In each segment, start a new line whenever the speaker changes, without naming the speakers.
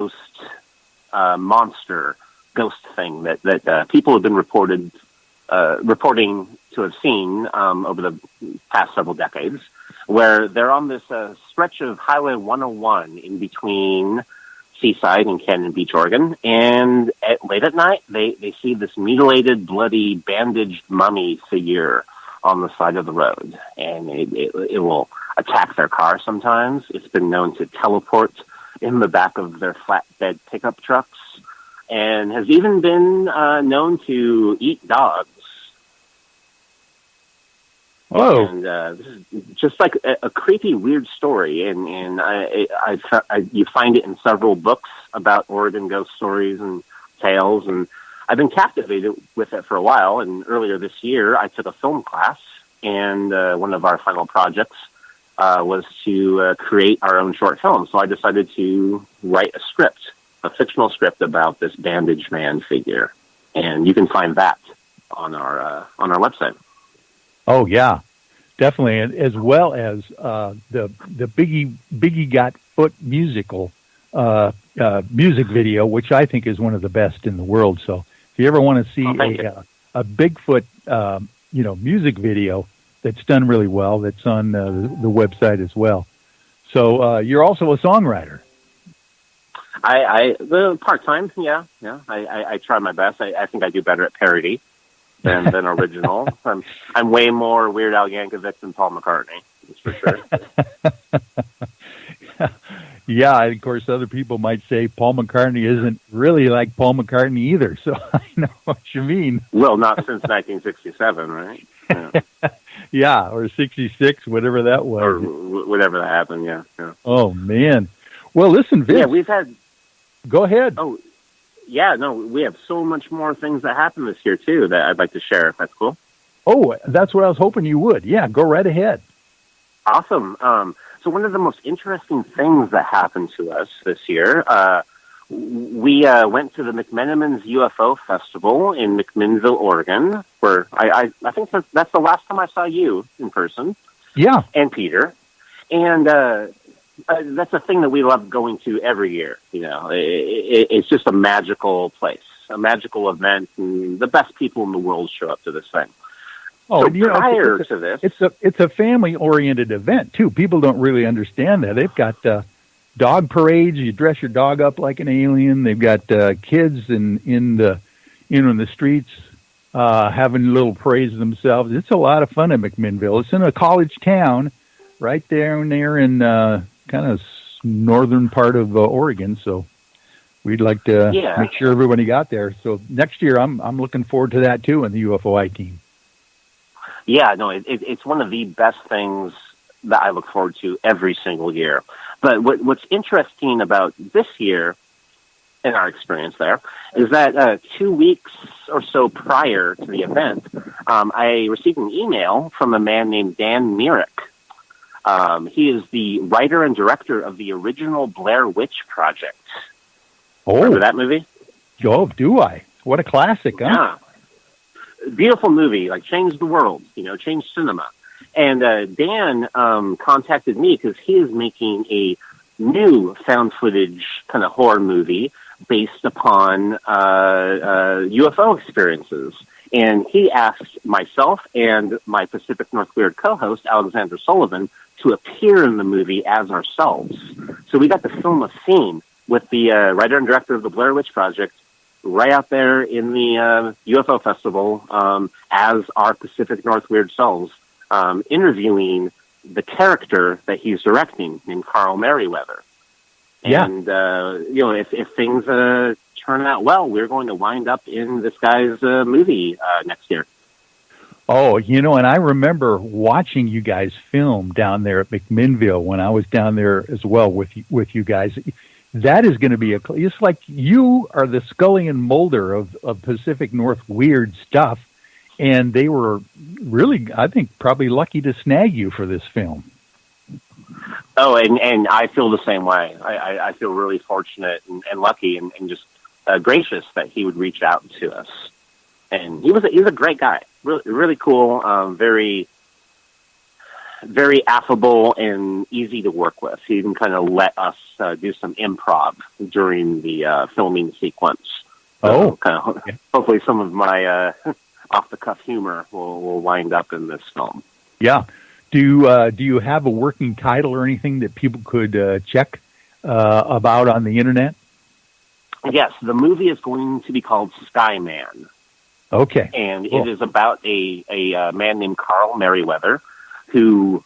ghost monster ghost thing that people have been reporting to have seen over the past several decades, where they're on this stretch of Highway 101 in between Seaside and Cannon Beach, Oregon, and late at night they see this mutilated, bloody, bandaged mummy figure on the side of the road, and it will attack their car sometimes. It's been known to teleport in the back of their flatbed pickup trucks, and has even been known to eat dogs.
Oh,
and this is just like a creepy, weird story, and you find it in several books about Oregon ghost stories and tales, and I've been captivated with it for a while. And earlier this year, I took a film class, and one of our final projects was to create our own short film. So I decided to write a fictional script about this bandaged man figure, and you can find that on our website.
Oh yeah, definitely, and as well as the Biggie Got Foot musical music video, which I think is one of the best in the world. So if you ever want to see a Bigfoot music video that's done really well, that's on the website as well. So you're also a songwriter.
I part-time, yeah. I try my best. I think I do better at parody than original. I'm way more Weird Al Yankovic than Paul McCartney, that's for
sure. Yeah, of course, other people might say Paul McCartney isn't really like Paul McCartney either, so I know what you mean.
Well, not since 1967, right? Yeah,
yeah, or 66, whatever that was.
Or whatever that happened, yeah.
Oh, man. Well, listen, Vince.
Yeah, we've had...
Go ahead.
Oh, yeah, no, we have so much more things that happened this year, too, that I'd like to share, if that's cool.
Oh, that's what I was hoping you would. Yeah, go right ahead.
Awesome. So one of the most interesting things that happened to us this year, we went to the McMenamins UFO Festival in McMinnville, Oregon, where I think that's the last time I saw you in person.
Yeah.
And Peter. And that's a thing that we love going to every year. You know, it's just a magical place, a magical event, and the best people in the world show up to this thing.
Oh,
so prior to this,
it's a family-oriented event too. People don't really understand that. They've got dog parades. You dress your dog up like an alien. They've got kids in the streets having little parades themselves. It's a lot of fun in McMinnville. It's in a college town, right down there in kind of northern part of Oregon. So we'd like to make sure everybody got there. So next year, I'm looking forward to that too, and the UFOI team.
Yeah, no, it's one of the best things that I look forward to every single year. But what's interesting about this year, in our experience there, is that 2 weeks or so prior to the event, I received an email from a man named Dan Myrick. He is the writer and director of the original Blair Witch Project.
Oh.
Remember that movie?
Oh, do I? What a classic, huh?
Yeah. Beautiful movie, like changed the world, changed cinema. And Dan contacted me because he is making a new found footage kind of horror movie based upon UFO experiences. And he asked myself and my Pacific North Weird co-host, Alexander Sullivan, to appear in the movie as ourselves. So we got to film a scene with the writer and director of the Blair Witch Project right out there in the UFO Festival as our Pacific North Weird selves, interviewing the character that he's directing named Carl Merriweather.
Yeah.
And, if things turn out well, we're going to wind up in this guy's movie next year.
Oh, and I remember watching you guys film down there at McMinnville when I was down there as well with you guys. That is going to be it's like you are the Scully and Mulder of Pacific North weird stuff. And they were really, I think, probably lucky to snag you for this film.
Oh, and I feel the same way. I feel really fortunate and lucky and just gracious that he would reach out to us. And he's a great guy. Really, really cool. Very very affable and easy to work with. He even kind of let us do some improv during the filming sequence. So hopefully some of my off-the-cuff humor will wind up in this film.
Yeah. Do you have a working title or anything that people could check about on the internet?
Yes, the movie is going to be called Skyman.
Okay.
And it is about a man named Carl Merriweather, who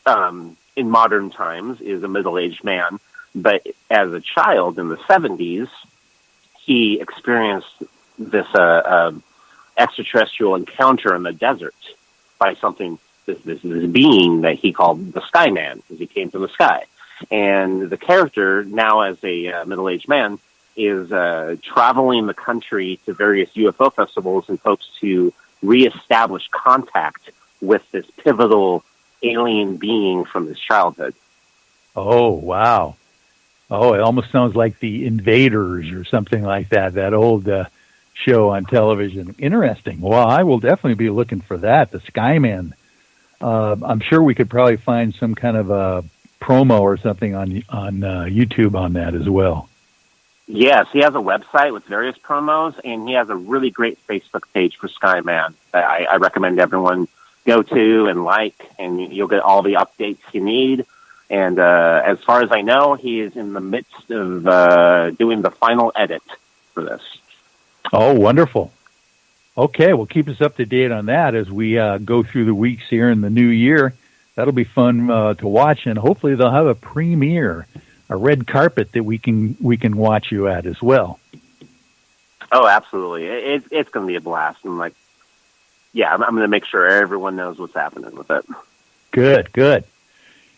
in modern times is a middle-aged man, but as a child in the 70s, he experienced this extraterrestrial encounter in the desert by this being that he called the Skyman, because he came from the sky. And the character, now as a middle-aged man, is traveling the country to various UFO festivals in hopes to reestablish contact with this pivotal alien being from his childhood.
Oh, wow. Oh, it almost sounds like The Invaders or something like that old show on television. Interesting. Well, I will definitely be looking for that, the Skyman. I'm sure we could probably find some kind of a promo or something on YouTube on that as well.
Yes, he has a website with various promos, and he has a really great Facebook page for Skyman that I recommend everyone go to and like, and you'll get all the updates you need. And as far as I know, he is in the midst of doing the final edit for this.
Oh, wonderful. Okay, well, keep us up to date on that as we go through the weeks here in the new year. That'll be fun to watch, and hopefully they'll have a premiere, a red carpet that we can watch you at as well.
Oh, absolutely. It's going to be a blast. And I'm going to make sure everyone knows what's happening with it.
Good.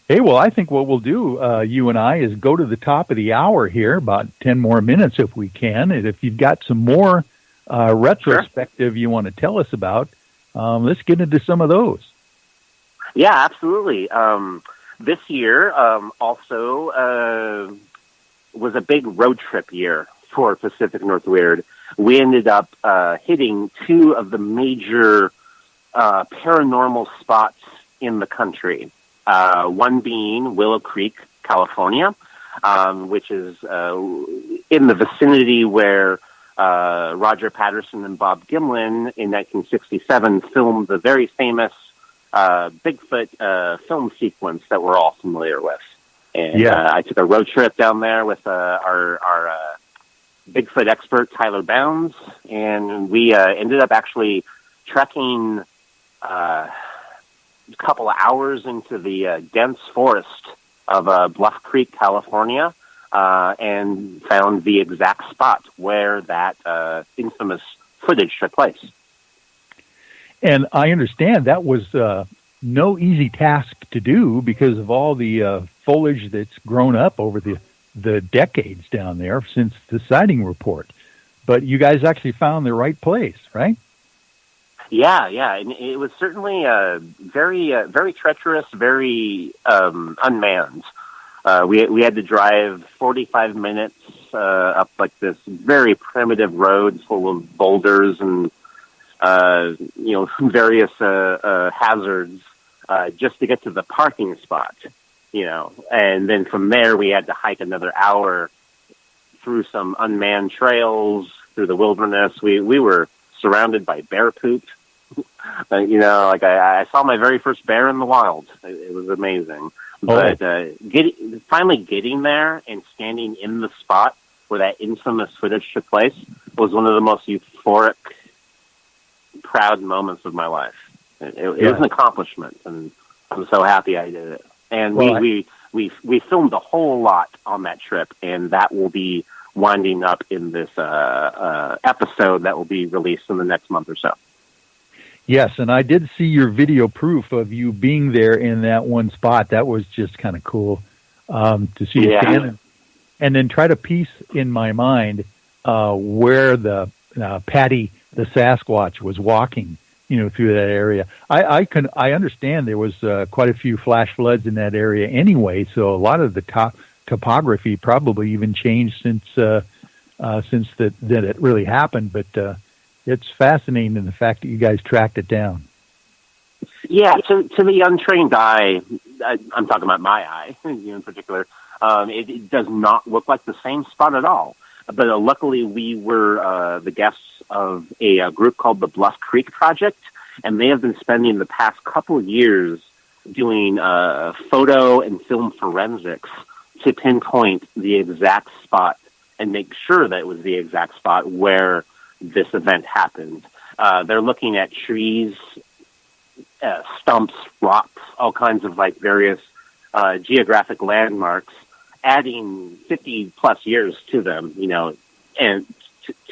Hey, well, I think what we'll do, you and I, is go to the top of the hour here, about 10 more minutes if we can. And if you've got some more retrospective you want to tell us about, let's get into some of those.
Yeah, absolutely. This year also was a big road trip year for Pacific North Weird. We ended up hitting two of the major paranormal spots in the country. One being Willow Creek, California, which is in the vicinity where Roger Patterson and Bob Gimlin in 1967 filmed the very famous Bigfoot film sequence that we're all familiar with. And I took a road trip down there with our Bigfoot expert, Tyler Bounds, and we ended up actually trekking a couple of hours into the dense forest of Bluff Creek, California, and found the exact spot where that infamous footage took place.
And I understand that was no easy task to do because of all the foliage that's grown up over the decades down there since the sighting report. But you guys actually found the right place, right?
Yeah, and it was certainly very treacherous, very unmanned. We had to drive 45 minutes up like this very primitive road full of boulders and various hazards just to get to the parking spot. And then from there we had to hike another hour through some unmanned trails through the wilderness. We were surrounded by bear poop. I saw my very first bear in the wild. It was amazing. But finally getting there and standing in the spot where that infamous footage took place was one of the most euphoric, proud moments of my life. It was an accomplishment, and I'm so happy I did it. And we filmed a whole lot on that trip, and that will be winding up in this episode that will be released in the next month or so.
Yes, and I did see your video proof of you being there in that one spot. That was just kind of cool to see you stand and then try to piece in my mind where the Patty the Sasquatch was walking, through that area. I understand there was quite a few flash floods in that area anyway, so a lot of the topography probably even changed since that it really happened. But it's fascinating in the fact that you guys tracked it down.
Yeah, to the untrained eye, I'm talking about my eye in particular, it does not look like the same spot at all. But luckily, we were the guests of a group called the Bluff Creek Project, and they have been spending the past couple of years doing photo and film forensics to pinpoint the exact spot and make sure that it was the exact spot where this event happened. They're looking at trees, stumps, rocks, all kinds of like various geographic landmarks, adding 50 plus years to them, and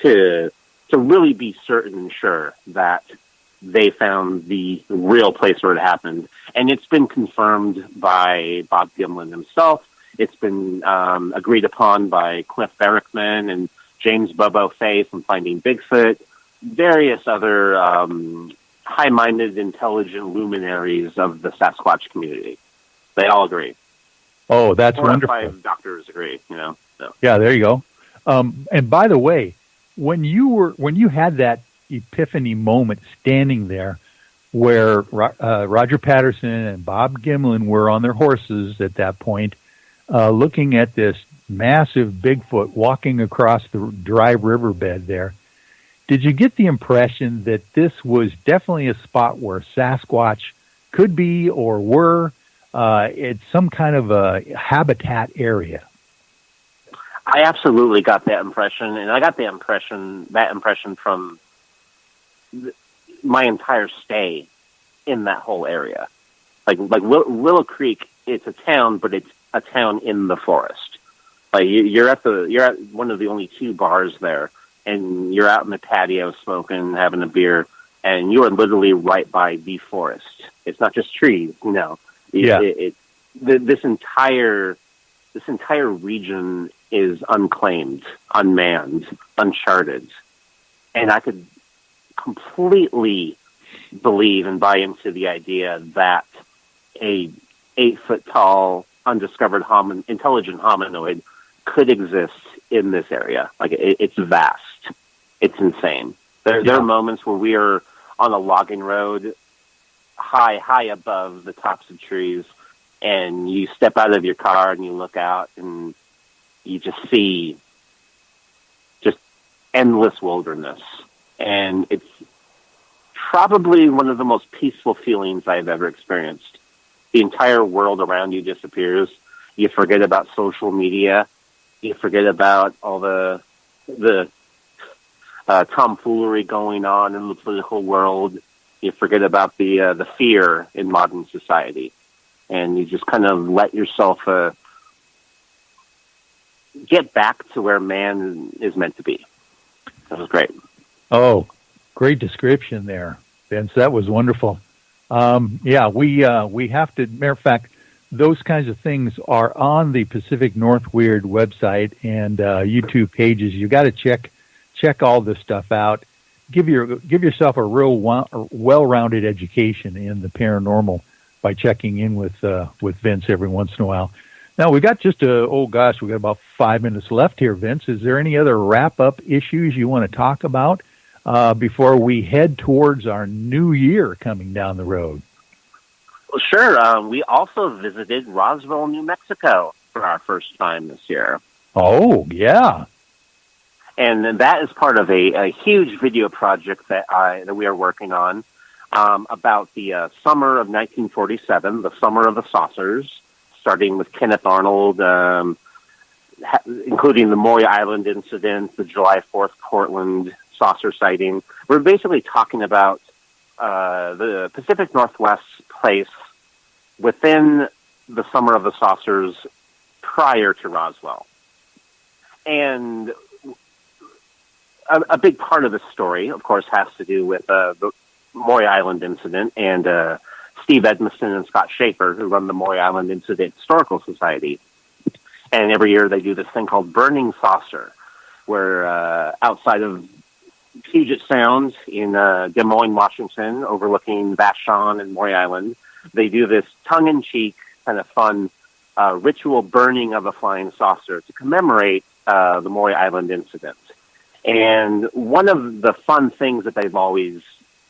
to really be certain and sure that they found the real place where it happened. And it's been confirmed by Bob Gimlin himself. It's been agreed upon by Cliff Barackman and James Bobo Fay from Finding Bigfoot, various other high-minded, intelligent luminaries of the Sasquatch community. They all agree.
Oh, that's wonderful.
5 doctors agree, So.
Yeah, there you go. And by the way, when you had that epiphany moment standing there where Roger Patterson and Bob Gimlin were on their horses at that point, looking at this massive Bigfoot walking across the dry riverbed there, did you get the impression that this was definitely a spot where Sasquatch could be or were? It's some kind of a habitat area.
I absolutely got that impression, and I got that impression from my entire stay in that whole area. Like Willow Creek, it's a town, but it's a town in the forest. Like you're at one of the only 2 bars there, and you're out in the patio smoking, having a beer, and you are literally right by the forest. It's not just trees,
Yeah.
This entire region is unclaimed, unmanned, uncharted, and I could completely believe and buy into the idea that a 8-foot tall, undiscovered intelligent hominoid could exist in this area. Like it's vast, it's insane. There are moments where we are on a logging road, high above the tops of trees, and you step out of your car and you look out and you just see just endless wilderness. And it's probably one of the most peaceful feelings I've ever experienced. The entire world around you disappears. You forget about social media. You forget about all the tomfoolery going on in the political world. You forget about the fear in modern society, and you just kind of let yourself get back to where man is meant to be. That was great.
Oh, great description there, Vince. That was wonderful. Yeah, we have to. Matter of fact, those kinds of things are on the Pacific North Weird website and YouTube pages. You got to check all this stuff out. Give yourself a real well-rounded education in the paranormal by checking in with Vince every once in a while. Now we got we got about 5 minutes left here, Vince. Is there any other wrap-up issues you want to talk about before we head towards our new year coming down the road?
Well, sure. We also visited Roswell, New Mexico for our first time this year.
Oh, yeah.
And that is part of a huge video project that we are working on about the summer of 1947, the summer of the saucers, starting with Kenneth Arnold, including the Maury Island incident, the July 4th Portland saucer sighting. We're basically talking about the Pacific Northwest's place within the summer of the saucers prior to Roswell. And a big part of the story, of course, has to do with the Maury Island incident and Steve Edmiston and Scott Schaefer, who run the Maury Island Incident Historical Society. And every year they do this thing called Burning Saucer, where outside of Puget Sound in Des Moines, Washington, overlooking Vashon and Maury Island, they do this tongue-in-cheek, kind of fun ritual burning of a flying saucer to commemorate the Maury Island incident. And one of the fun things that they've always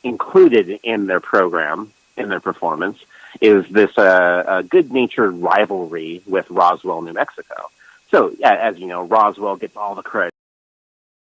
included in their program in their performance is this good-natured rivalry with Roswell, New Mexico. So, as you know, Roswell gets all the credit